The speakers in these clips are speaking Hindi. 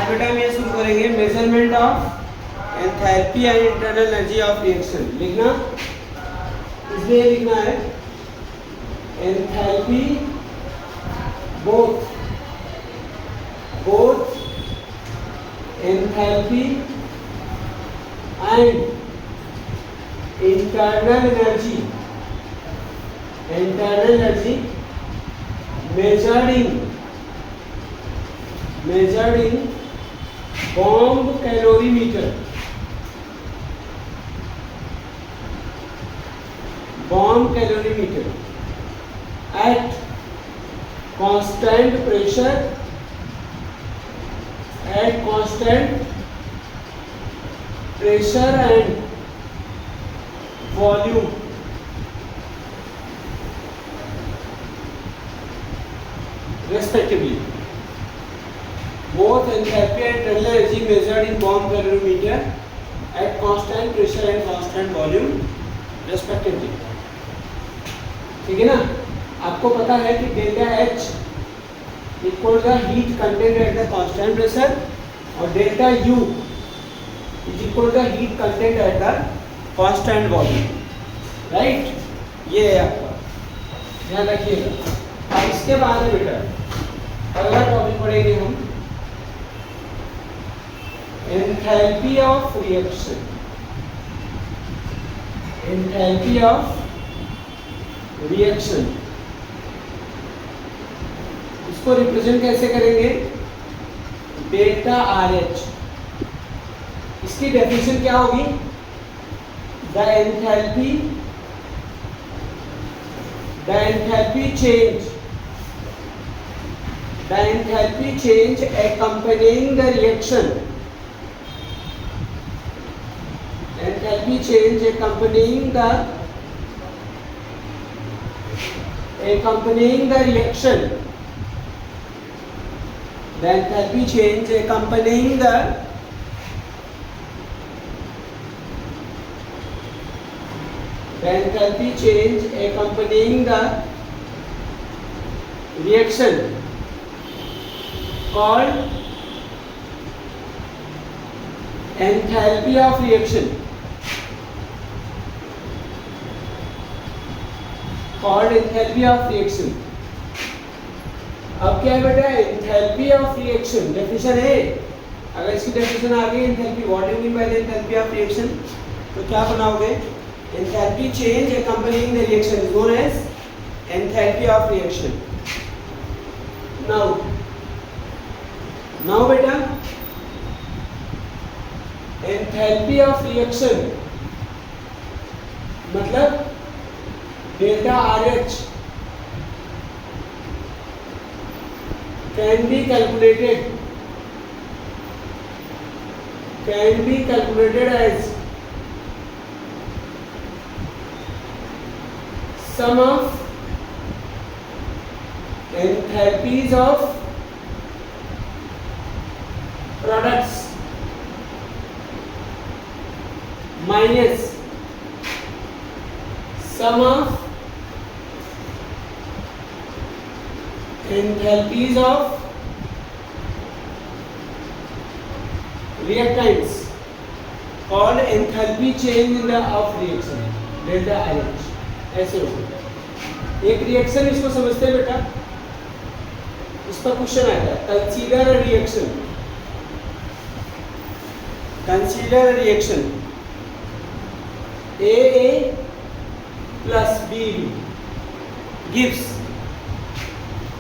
बेटा हम ये शुरू करेंगे measurement of enthalpy and internal energy of reaction. लिखना, इसमें ये लिखना है enthalpy both enthalpy and internal energy measured in bomb calorimeter at constant pressure and volume respectively. Both enthalpy and internal energy measured in bomb calorimeter at constant pressure and constant volume respectively. ठीक है ना? आपको पता है कि delta H equal the heat content at the constant pressure और delta U is equal the heat content at the constant volume. Right, ये है आपका, ध्यान रखिएगा। अब इसके बाद में बेटा अगला टॉपिक पढ़ेंगे हम एंथैल्पी ऑफ रिएक्शन। इसको रिप्रेजेंट कैसे करेंगे? Delta RH। इसकी डेफिनेशन क्या होगी? The enthalpy change accompanying the reaction called enthalpy of reaction अब क्या है बेटा? एंथैल्पी ऑफ रिएक्शन डेफिनेशन है। अगर इसकी डेफिनेशन आ गई enthalpy, what do you mean by the enthalpy of reaction, तो क्या बनाओगे? Enthalpy change accompanying the reaction is known as enthalpy of reaction. Now बेटा एंथैल्पी ऑफ रिएक्शन मतलब delta RH can be calculated as sum of enthalpies of products minus sum of enthalpies of reactants called enthalpy change in the of reaction delta RH। ऐसे होगा एक रिएक्शन, इसको समझते हैं बेटा, इस पर क्वेश्चन आया था। Consider a reaction AA plus BB gives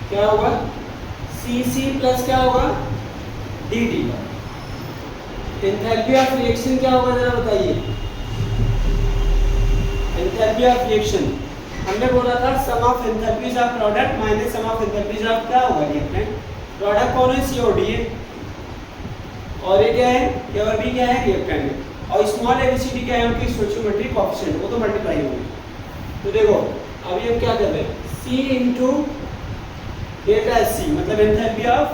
क्या होगा? CC plus क्या होगा? DD। एंथैल्पी ऑफ रिएक्शन क्या होगा जरा बताइए? एंथैल्पी ऑफ रिएक्शन हमने बोला था sum of enthalpies of product minus sum of enthalpies of क्या होगा? रिएक्टेंट। प्रोडक्ट कौन है? COD है, और ये क्या है? A और B क्या है? रिएक्टेंट है। और स्मॉल ABCD क्या है? उनकी स्टोइकियोमेट्रिक कोएफिशिएंट, वो तो मल्टीप्लाई होंगे। तो देखो अभी हम क्या कर रहे हैं? C into डेल्टा C मतलब enthalpy of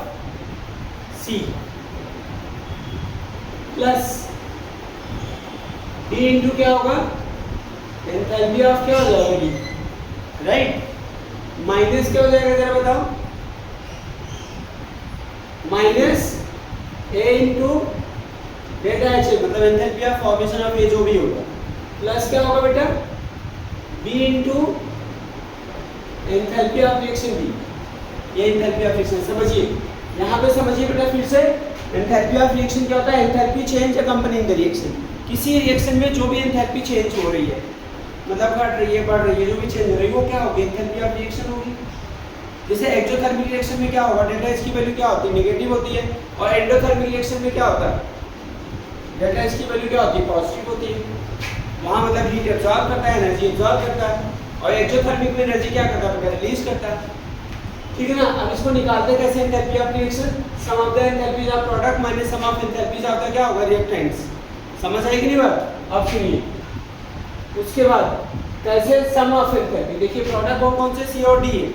C plus D into क्या होगा? एंथैल्पी ऑफ क्या हो जाएगी? राइट, माइनस क्या हो जाएगा जरा बताओ? Minus A into delta H मतलब एंथैल्पी ऑफ फॉर्मेशन ऑफ ए जो भी होगा, प्लस क्या होगा बेटा B into enthalpy of reaction B, ये एंथैल्पी ऑफ रिएक्शन। समझिए यहाँ पे, समझिए बेटा फिर से, एंथैल्पी ऑफ रिएक्शन क्या होता है? Enthalpy change accompanying the reaction. किसी रिएक्शन में जो भी एंथैल्पी चेंज हो रही है, मतलब घट रही है, बढ़ रही है, जो भी चेंज हो रही है, वो क्या होगी? एंथैल्पी ऑफ रिएक्शन होगी। जैसे एक्सोथर्मिक रिएक्शन में क्या होगा? डेल्टा एच की वैल्यू क्या होती है? नेगेटिव होती है। और एंडोथर्मिक रिएक्शन में क्या होता है? डेल्टा एच की वैल्यू क्या होती है? पॉजिटिव होती है। वहाँ मतलब हीट एब्जॉर्ब करता है, एनर्जी एब्जॉर्ब करता है, और एक्सोथर्मिक में एनर्जी क्या करता है? रिलीज करता है। ठीक है ना? अब इसको निकालते कैसे? Enthalpy of reaction, sum of the enthalpies of product minus sum of enthalpies of the क्या होगा? रिएक्टेंट्स। समझ आई कि नहीं बात? अब सुनिए, उसके बाद कैसे सम ऑफ एंथैल्पी, देखिए प्रोडक्ट कौन से? सी और डी है,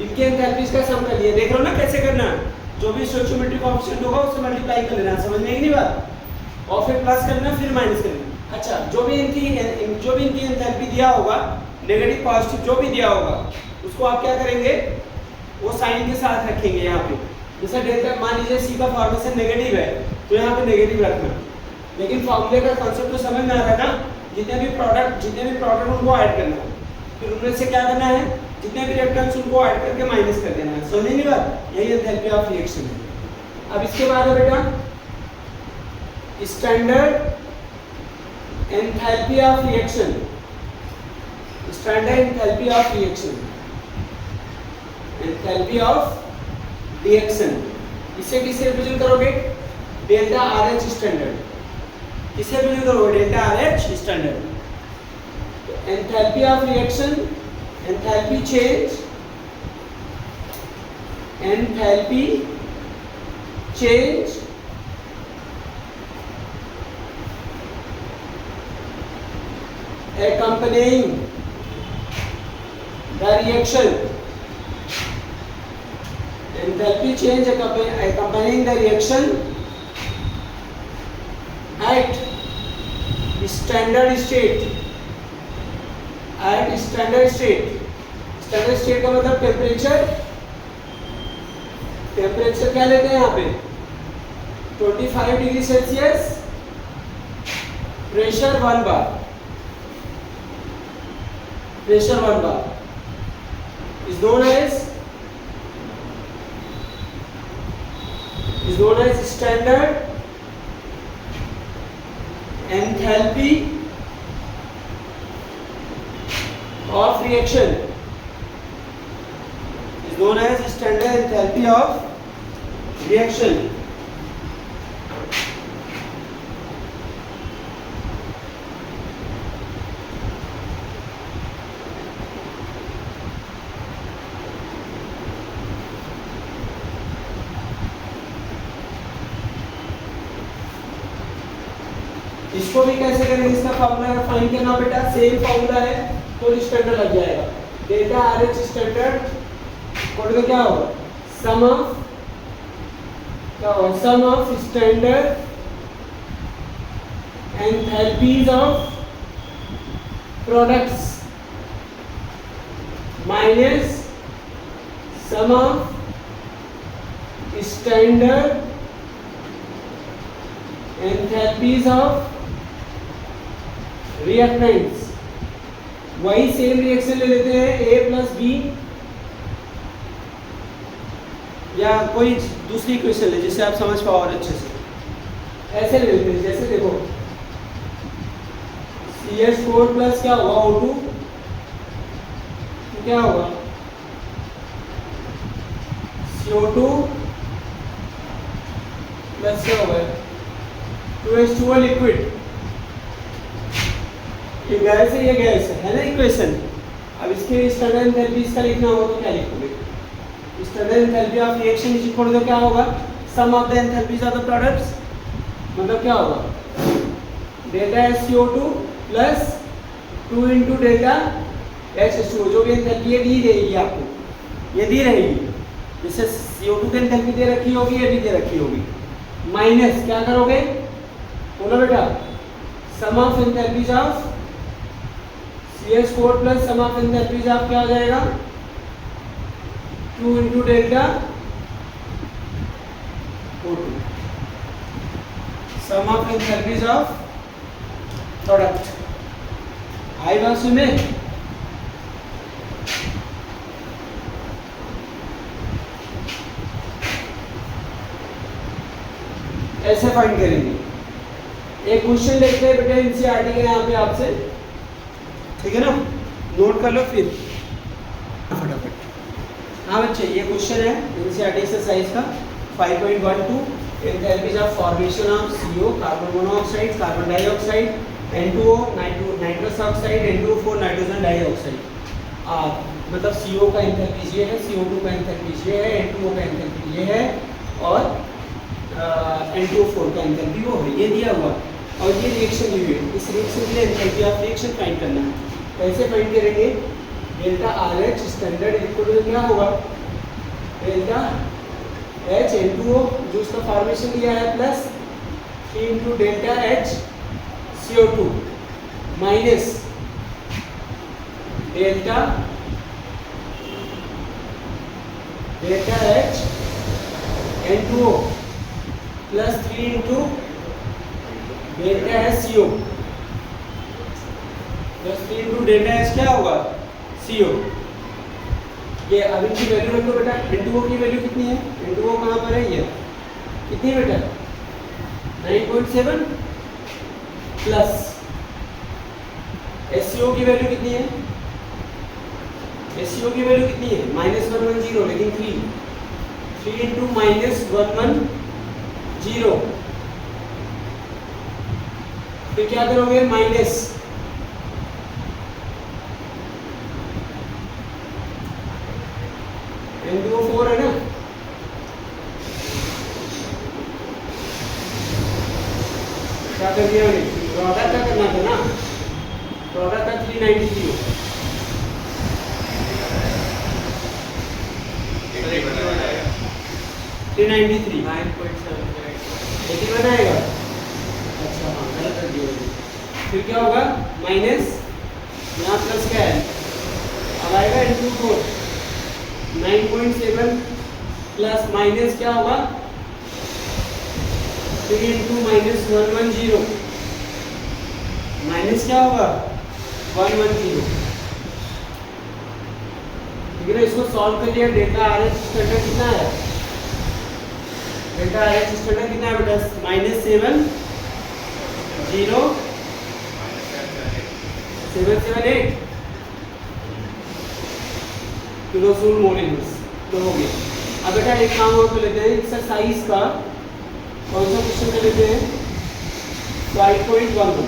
इनके एंथैल्पीज का सम कर लिए। देख रहे हो ना कैसे करना है? जो भी स्टोइकियोमेट्रिक कोएफिशिएंट होगा उससे मल्टीप्लाई कर लेना। समझ में आई कि नहीं बात? और फिर प्लस करना, फिर माइनस करना। अच्छा, जो भी इनकी एंथैल्पी दिया होगा, नेगेटिव पॉजिटिव जो भी दिया होगा, उसको आप क्या करेंगे? वो साइन के साथ रखेंगे यहाँ पे। जैसे डेल्टा, मान लीजिए सी का फॉर्मेशन नेगेटिव है, तो यहाँ पे नेगेटिव रखना। लेकिन फॉर्मूले का कांसेप्ट तो समझ में आ रहा है ना? जितने भी प्रोडक्ट उनको ऐड करना है, फिर उनमें से क्या करना है? जितने भी रिएक्टेंट्स उनको ऐड करके माइनस कर देना है। समझेंगे बात? यही एंथैल्पी ऑफ रिएक्शन है। अब इसके बाद है बेटा standard enthalpy of reaction. Standard enthalpy of reaction, enthalpy of reaction, इसे किससे रिप्रेजेंट करोगे? Delta R H standard. किससे रिप्रेजेंट करोगे? Delta R H standard. Enthalpy of reaction, enthalpy change, enthalpy change accompanying the reaction, enthalpy change accompanying the reaction at standard state, at standard state। Standard state का मतलब टेम्परेचर, टेम्परेचर क्या लेते हैं यहाँ पे? 25 degree Celsius, pressure 1 bar, pressure 1 bar is known as standard enthalpy of reaction, is known as standard enthalpy of reaction। इसको भी कैसे करेंगे? इसका फार्मूला फाइंड करना बेटा, सेम फार्मूला है तो स्टैंडर्ड लग जाएगा। Delta R H standard code का क्या होगा? सम ऑफ, क्या होगा? Sum of standard enthalpies of products minus sum of standard enthalpies of reactants. वही सेम रिएक्शन ले लेते हैं, ए प्लस बी, या कोई दूसरी इक्वेशन ले जिससे आप समझ पाओ और अच्छे से। ऐसे ले लेते हैं, जैसे देखो CH4 प्लस क्या होगा? O2, तो क्या होगा? CO2 प्लस क्या होगा? 2H2O liquid. ये गैस है, ये गैस है ना इक्वेशन। अब इसके स्टैंडर्ड एंथैल्पी इसका लिखना होगा तो क्या लिखोगे? Standard enthalpy of reaction is equal to क्या होगा? Sum of the enthalpies of the products, मतलब क्या होगा? Delta SCO2 plus 2 into delta H2O। जो भी एंथैल्पी है दी रहेगी आपको, ये दी रहेगी। जैसे CO2 की एंथैल्पी दे रखी होगी, ये भी दे रखी होगी, माइनस क्या करोगे? बोलो बेटा, sum of enthalpies of CH4 plus sum of enthalpies of क्या हो जाएगा? 2 into delta O2। Sum of enthalpies of product. आई बात सुने? ऐसे फाइंड करेंगे। एक क्वेश्चन देखते हैं बेटा एनसीईआरटी के यहाँ पे आपसे, ठीक है ना, नोट कर लो फिर फटाफट। हाँ बच्चे, ये क्वेश्चन है एनसीईआरटी एक्सरसाइज का 5.12 enthalpies of formation of CO carbon monoxide, carbon dioxide, N2O nitrous oxide, N2O4 nitrogen dioxide. मतलब CO का एंथैल्पी ये है, CO2 का एंथैल्पी ये है, N2O का एंथैल्पी ये है और N2O4 का एंथैल्पी वो है, ये दिया हुआ और ये रिएक्शन दी हुई है। इस रिएक्शन के लिए एंथैल्पी ऑफ रिएक्शन फाइंड करना है। कैसे फाइंड करेंगे? Delta RH standard equal to क्या होगा? डेल्टा H N2O जो उसका फॉर्मेशन दिया है plus 3 into delta H CO2 minus delta H N2O plus 3 into delta H CO plus 3 into delta H क्या होगा? CO। ये अब इनकी वैल्यू रखो बेटा। N2O की वैल्यू कितनी है? N2O कहाँ पर है? ये कितनी है बेटा? 9.7 प्लस SCO की वैल्यू कितनी है? SCO की वैल्यू कितनी है? -110 लेकिन 3 इंटू -110 फिर क्या करोगे? माइनस N2O4 है ना, क्या कर दिया मैंने? प्रोडक्ट का करना था ना, प्रोडक्ट का 393 393 9.7 बनाएगा। अच्छा हाँ, गलत कर दिया। फिर क्या होगा? माइनस यहाँ प्लस क्या है? अब आएगा N2O4 9.7 प्लस माइनस क्या होगा? 3 इंटू -110 माइनस क्या होगा? 110। ठीक है ना, इसको सॉल्व कर लिया। डेल्टा RH स्टैंडर्ड कितना है? डेल्टा RH स्टैंडर्ड कितना है बेटा? -708 किलोजूल मोल इनवर्स तो हो गया। अब बेटा एक काम और कर लेते हैं एक्सरसाइज का। कौन सा क्वेश्चन कर लेते हैं? 5.11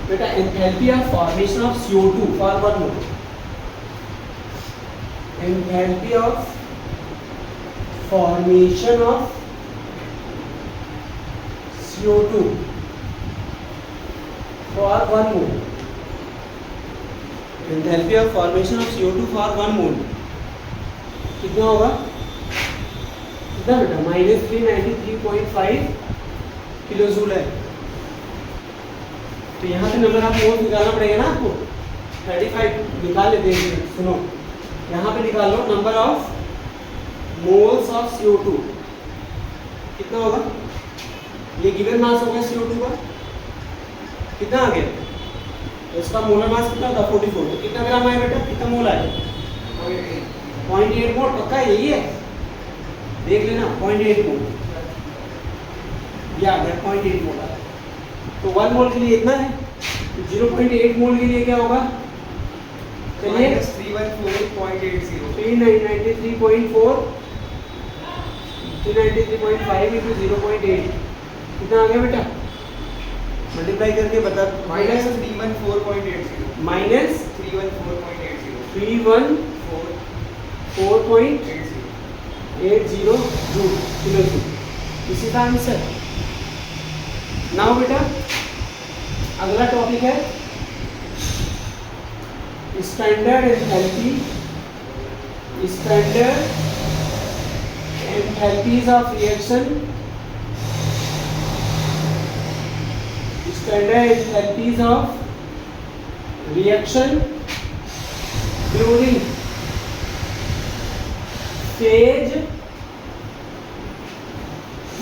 बेटा enthalpy of formation of CO2 for 1 mole. Enthalpy of formation of CO2 for 1 mole. Enthalpy of formation of CO2 for 1 मोल कितना होगा? कितना बेटा? -393.5 किलोजूल है। तो यहाँ से नंबर ऑफ मोल निकालना पड़ेगा ना आपको। 35 निकाल लेते हैं। सुनो, यहाँ पे निकाल लो number of moles of CO2 कितना होगा? ये गिवन मास हो गया CO2 का, कितना आ गया? इसका मोलर मास कितना था? 44। तो कितना ग्राम आया बेटा? कितना मोल आया? 0.8 मोल। पक्का यही है? देख लेना 0.8 मोल या 0.8 मोल आया। तो 1 मोल के लिए इतना है, 0.8 मोल के लिए क्या होगा? चलिए 393.4 393.5 इंटू 0.8 कितना आ गया बेटा? मल्टीप्लाई करके बता। Minus 314.80 minus 314.80 314.80 joule kilo joule. इसी का आंसर। नाउ बेटा अगला टॉपिक है standard enthalpy. Standard enthalpies of reaction. Standard enthalpies of reaction during phase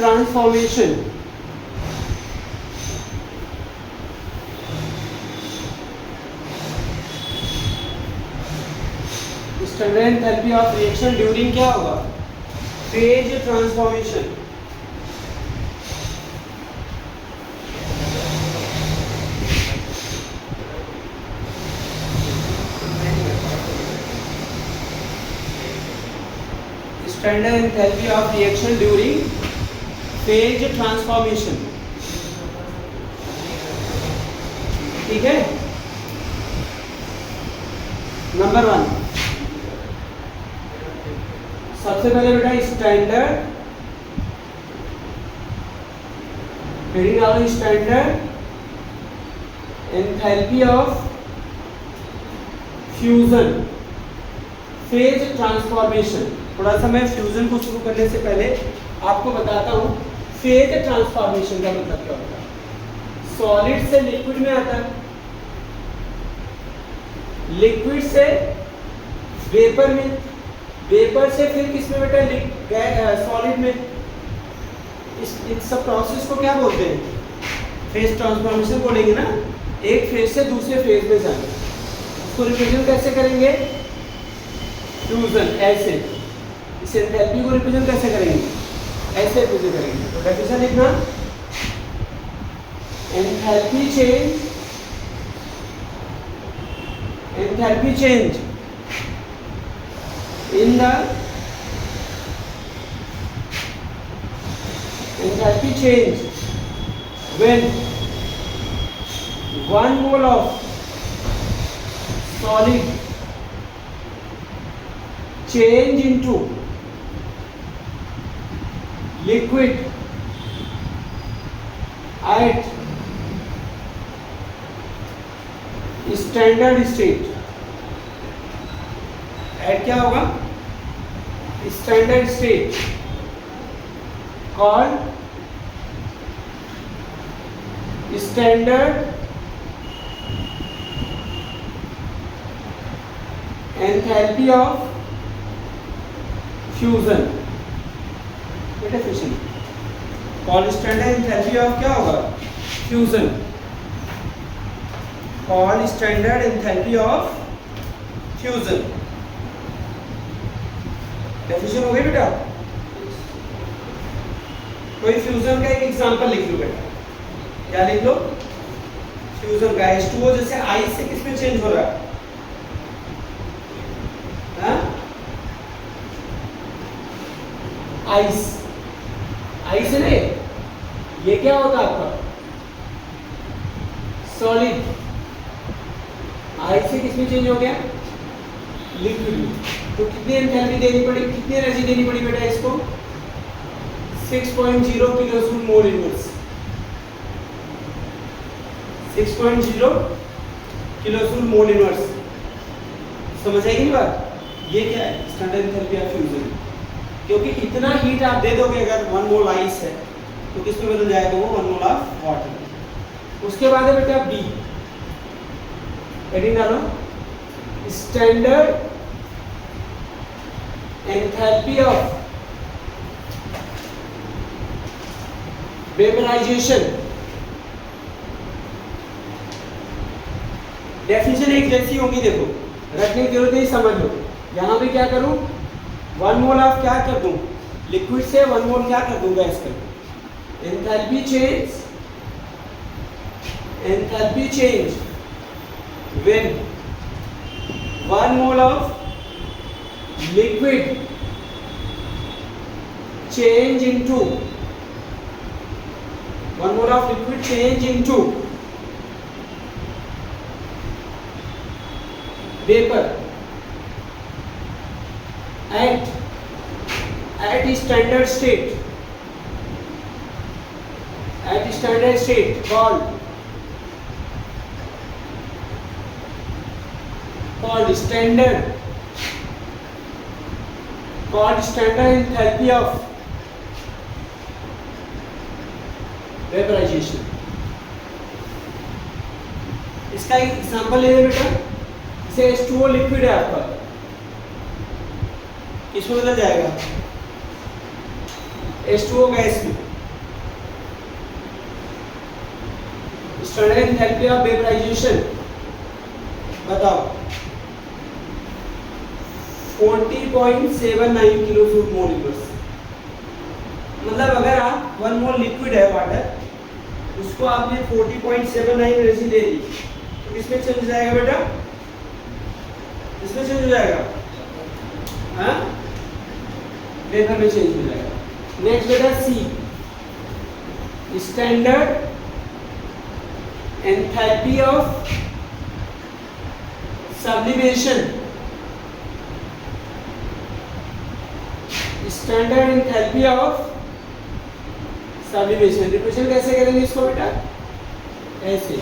transformation standard enthalpy of reaction during क्या होगा phase transformation standard enthalpy of reaction during phase transformation. ठीक है, नंबर 1 सबसे पहले बेटा स्टैंडर्ड हेडिंग डालो standard enthalpy of fusion phase transformation. थोड़ा सा मैं फ्यूजन को शुरू करने से पहले आपको बताता हूँ फेज ट्रांसफॉर्मेशन का मतलब क्या होता है। सॉलिड से लिक्विड में आता है, लिक्विड से वेपर में, वेपर से फिर किस में बेटा सॉलिड में। इस सब प्रोसेस को क्या बोलते हैं फेज ट्रांसफॉर्मेशन बोलेंगे ना। एक फेज से दूसरे फेज में जाना, उसको रिप्रेजेंट कैसे करेंगे फ्यूजन ऐसे। इस एंथैल्पी को रिप्रेजेंट कैसे करेंगे ऐसे रिप्रेजेंट करेंगे। तो डेफिनेशन लिखना enthalpy change, enthalpy change in the enthalpy change when 1 mole of solid change into liquid at standard state। At क्या होगा standard state called standard enthalpy of fusion. Definition called standard enthalpy of क्या होगा fusion, called standard enthalpy of fusion. Definition हो गई बेटा। कोई फ्यूजन का एक एग्जांपल लिख लो बेटा, क्या लिख लो फ्यूजन का। H2O जैसे आइस से किसमें चेंज हो रहा है आइस, आइस है ना, ये क्या होता है आपका सॉलिड, आइस से किसमें चेंज हो गया लिक्विड में। तो कितनी एंथैल्पी देनी पड़ी, कितनी एनर्जी देनी पड़ी बेटा इसको 6.0 kilojoule mole inverse, 6.0 kilojoule mole inverse. समझ आएगी ना बात। ये क्या है स्टैंडर्ड एंथैल्पी ऑफ फ्यूजन, क्योंकि इतना हीट आप दे दोगे अगर 1 मोल आइस है तो किस में बदल जाएगा वो 1 मोल ऑफ वाटर। उसके बाद है बेटा बी, हेडिंग डालो standard enthalpy of vaporization. Definition एक जैसी होगी, देखो रखने की जरूरत नहीं, समझ लो। यहां पे क्या करूं 1 मोल ऑफ क्या कर दूं लिक्विड से 1 मोल क्या कर दूंगा इसका enthalpy change, enthalpy change when 1 mole of liquid change into 1 mole of liquid change into vapor at standard state, at standard state called standard enthalpy of vaporization. इसका एक एग्जांपल ले बेटा, जैसे H2O लिक्विड है आपका, किसमें बदल जाएगा H2O गैस में। स्टैंडर्ड एंथैल्पी ऑफ वेपराइजेशन बताओ 40.79 किलो जूल मोल इनवर्स। मतलब अगर आप 1 मोल लिक्विड है वाटर, उसको आपने 40.79 एनर्जी दे दी तो किसमें चेंज हो जाएगा बेटा? इसमें चेंज हो जाएगा, हाँ वेपर में चेंज हो जाएगा। नेक्स्ट बेटा C, standard enthalpy of sublimation. Standard enthalpy of sublimation represent कैसे करेंगे इसको बेटा? ऐसे।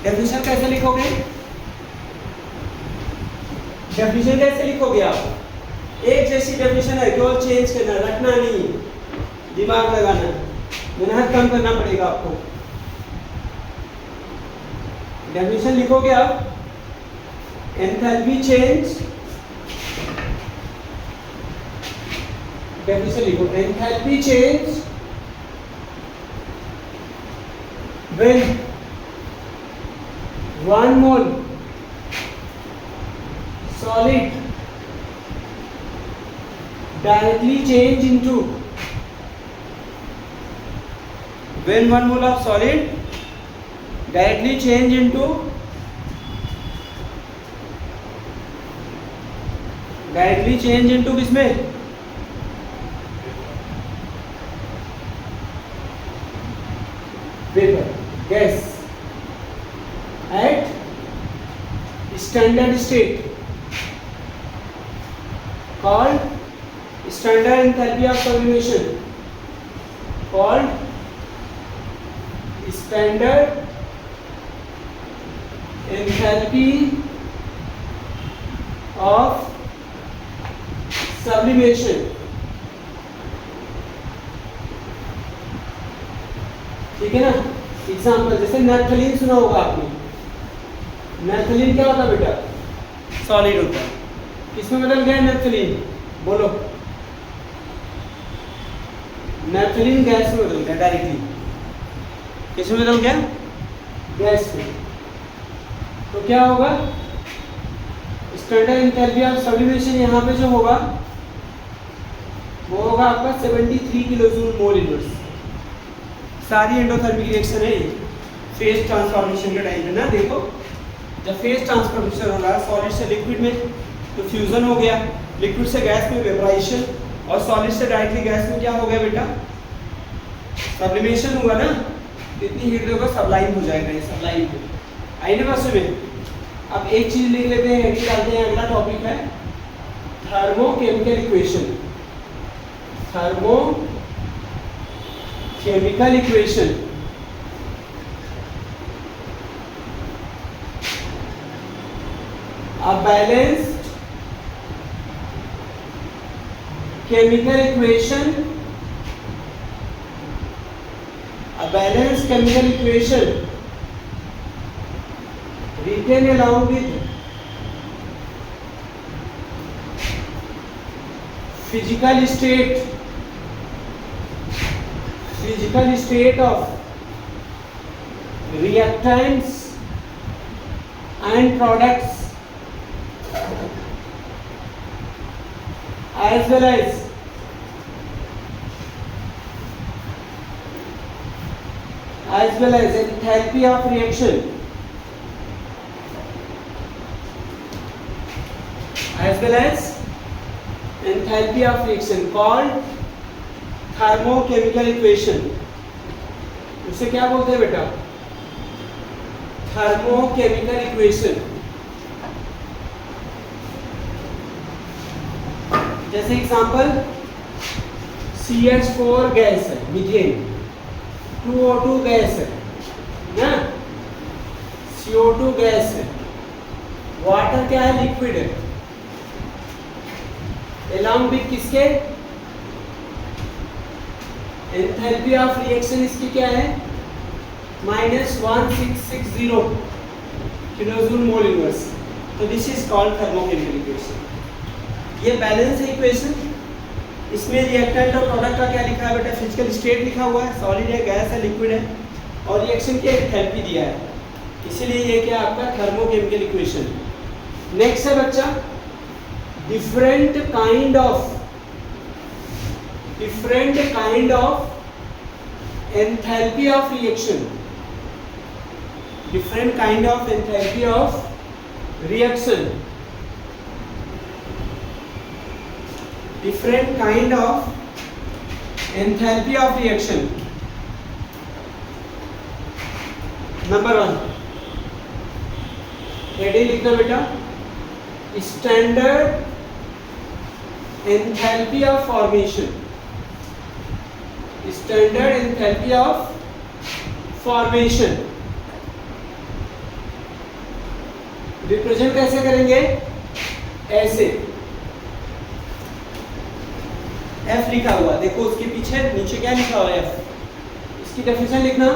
डेफिनेशन कैसे लिखोगे? डेफिनेशन कैसे लिखोगे आप? एक जैसी डेफिनेशन है, केवल चेंज करना, रखना नहीं, दिमाग लगाना, मेहनत कम करना पड़ेगा आपको। डेफिनेशन लिखोगे आप, एंथैल्पी चेंज, डेफिनेशन लिखो, enthalpy change when 1 mole solid directly change into, when 1 mole of solid directly change into किसमें? Vapour, gas at standard state called standard enthalpy of sublimation, called standard enthalpy of sublimation। ठीक है ना? एग्जाम्पल जैसे नैप्थलीन सुना होगा आपने। नैप्थलीन क्या होता है बेटा? सॉलिड होता है। किसमें बदल गया नैप्थलीन? बोलो। नैप्थलीन गैस में बदल गया डायरेक्टली। किसमें बदल गया? गैस में। तो क्या होगा? स्टैंडर्ड एंथैल्पी ऑफ सब्लिमेशन यहाँ पे जो होगा वो होगा आपका 73 किलो जूल मोल इनवर्स। सारी एंडोथर्मिक रिएक्शन है फेज ट्रांसफॉर्मेशन के टाइम पे ना। देखो जब फेज ट्रांसफॉर्मेशन हो रहा है सॉलिड से लिक्विड में तो फ्यूजन हो गया, लिक्विड से गैस में वेपराइजेशन, और सॉलिड से डायरेक्टली गैस में क्या हो गया बेटा? सब्लिमेशन हुआ ना। इतनी हीट देगा सबलाइन हो जाएगा, ये सबलाइन पे आईने पास में। अब एक चीज लिख लेते हैं, हेडिंग डालते हैं, अगला टॉपिक है thermochemical equation. Thermochemical equation a balanced chemical equation, written along with physical state of reactants and products, as well as enthalpy of reaction, called thermochemical equation। उसे क्या बोलते हैं बेटा? Thermochemical equation. जैसे एग्जांपल CH4 गैस है, मीथेन, 2O2 गैस है ना, CO2 गैस है, वाटर क्या है? लिक्विड है। along with किसके? एंथैल्पी ऑफ रिएक्शन इसकी क्या है? -1660 किलोजूल मोल इनवर्स। तो this is called thermochemical equation. ये बैलेंस है इक्वेशन। इसमें रिएक्टेंट और प्रोडक्ट का क्या लिखा है बेटा? फिजिकल स्टेट लिखा हुआ है, सॉलिड है, गैस है, लिक्विड है। और रिएक्शन की एंथैल्पी दिया है, इसीलिए ये क्या आपका थर्मोकेमिकल इक्वेशन। नेक्स्ट है बच्चा different kind of enthalpy of reaction, different kind of enthalpy of reaction, different kind of enthalpy of reaction। Number 1 heading लिखना बेटा, standard enthalpy of formation, standard enthalpy of formation. Represent कैसे करेंगे, ऐसे F लिखा हुआ, देखो उसके पीछे नीचे क्या लिखा हुआ है F, इसकी डेफिनेशन लिखना,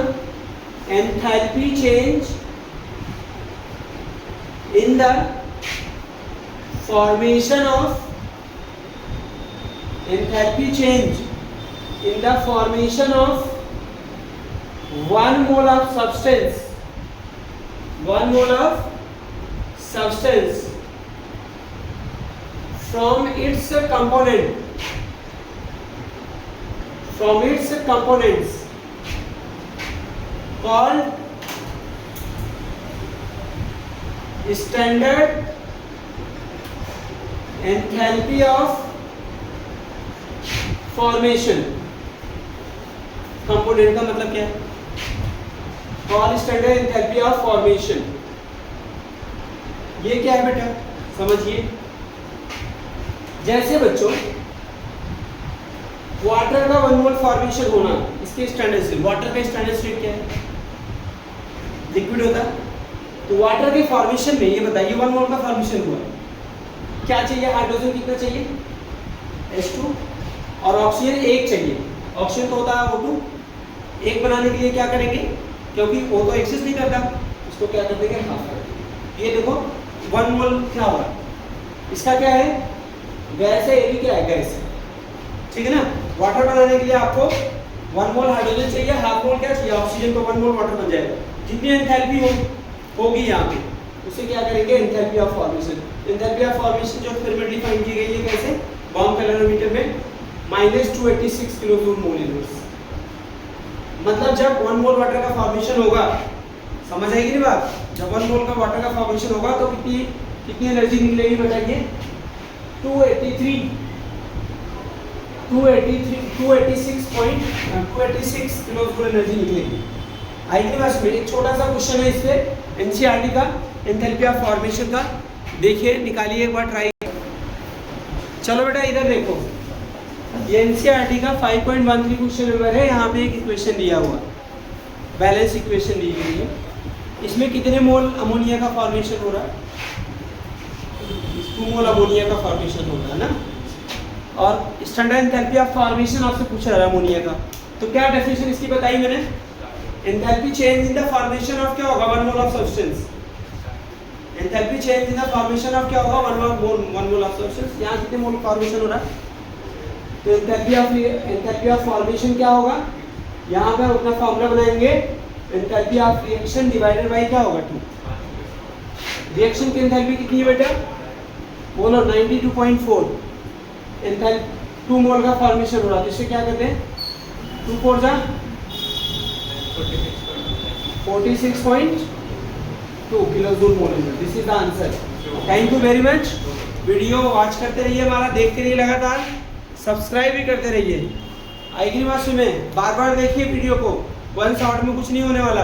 enthalpy change in the formation of, enthalpy change in the formation of 1 mole of substance, 1 mole of substance from its components called standard enthalpy of formation। component का मतलब क्या है, called standard enthalpy of formation। ये क्या है बेटा, समझिए। जैसे बच्चों वाटर का 1 मोल फॉर्मेशन होना, इसके स्टैंडर्ड स्टेट, वाटर का स्टैंडर्ड स्टेट क्या है, लिक्विड होता है। तो वाटर के फॉर्मेशन में ये बताइए 1 मोल का फॉर्मेशन हुआ, क्या चाहिए, हाइड्रोजन कितना चाहिए H2 और ऑक्सीजन 1 चाहिए। ऑक्सीजन तो होता है O2, 1 बनाने के लिए क्या करेंगे, क्योंकि O तो एक्सिस्ट नहीं करता, इसको क्या कर देंगे, हाफ कर देंगे। ये देखो 1 मोल क्या होगा, इसका क्या है, गैस है, ये भी क्या है, गैस है, ठीक है ना। वाटर बनाने के लिए आपको 1 मोल हाइड्रोजन चाहिए, हाफ मोल क्या चाहिए, ऑक्सीजन, तो 1 मोल वाटर बन जाएगा। जितनी एंथैल्पी होगी यहाँ पे, उसे क्या करेंगे, enthalpy of formation. Enthalpy of formation जो फिर में डिफाइन की गई है कैसे, बॉम्ब कैलोरीमीटर में -286 किलोजूल मोल इनवर्स। मतलब जब 1 मोल वाटर का फॉर्मेशन होगा, समझ आएगी नहीं बात, जब 1 मोल का वाटर का फॉर्मेशन होगा तो कितनी एनर्जी निकलेगी बताइए, 286 किलोजूल एनर्जी निकलेगी। आएगी बात में। एक छोटा सा क्वेश्चन है इस पे एनसीईआरटी का, एंथैल्पी ऑफ फॉर्मेशन का, देखिए निकालिए एक बार ट्राई। चलो बेटा इधर देखो, ये एनसीईआरटी का 5.13 क्वेश्चन नंबर है। यहाँ पे एक इक्वेशन दिया हुआ, बैलेंस इक्वेशन दी गई है। इसमें कितने मोल अमोनिया का फॉर्मेशन हो रहा है, 2 मोल अमोनिया का फॉर्मेशन होता है ना। और स्टैंडर्ड एंथैल्पी ऑफ फॉर्मेशन आपसे पूछ रहा है अमोनिया का, तो क्या डेफिनेशन इसकी बताई मैंने, enthalpy change in the formation of क्या होगा, 1 mole of substance. Enthalpy change in the formation of क्या होगा, 1 मोल ऑफ सब्सटेंस। यहाँ कितने मोल फॉर्मेशन हो रहा है, तो एंथैल्पी ऑफ फॉर्मेशन क्या होगा, यहाँ पे अपना फॉर्मूला बनाएंगे, enthalpy of reaction divided by क्या होगा, 2। रिएक्शन की एंथैल्पी कितनी है बेटा, बोलो 92.4। एंथैल्पी 2 मोल का फॉर्मेशन हो रहा है, तो इससे क्या करते हैं, 2 4 जा 46.2 kilojoule mole. This is the answer. Thank you very much. Video watch करते रहिए, हमारा देखते रहिए लगातार, सब्सक्राइब भी करते रहिए। आएगी बात सुने, बार बार देखिए वीडियो को, 1 शॉट में कुछ नहीं होने वाला।